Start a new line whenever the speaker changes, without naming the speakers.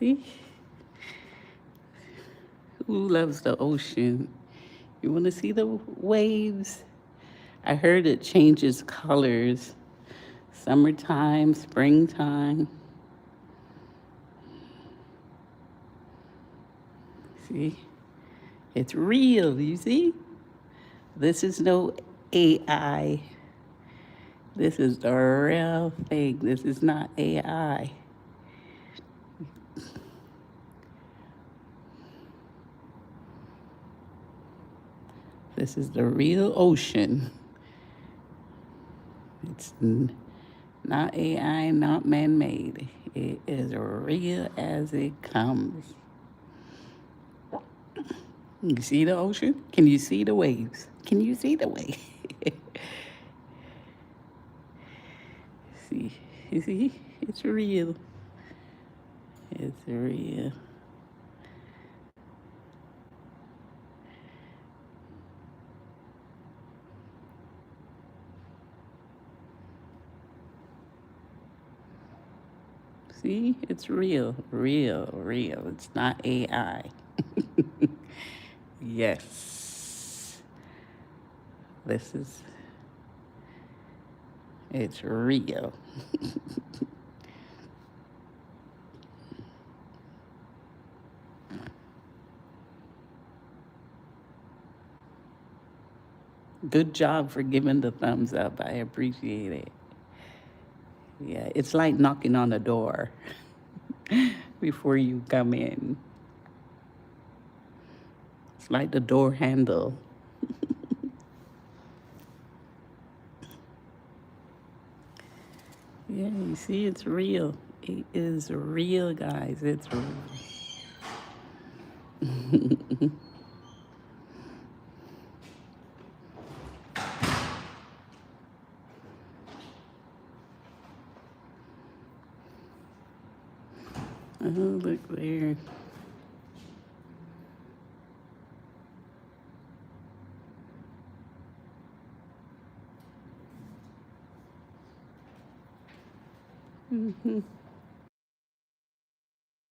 See? Who loves the ocean? You want to see the waves? I heard it changes colors. Summertime, springtime. See? It's real, you see? This is no AI. This is the real thing. This is not AI. This is the real ocean. It's not AI, not man-made. It is real as it comes. You see the ocean? Can you see the waves? Can you see the waves? See, you see? It's real. It's real. See, it's real, real, real. It's not AI. Yes. This is, it's real. Good job for giving the thumbs up. I appreciate it. Yeah, it's like knocking on a door before you come in. It's like the door handle. Yeah, you see, it's real. It is real, guys. It's real. Oh, look there. Mm-hmm.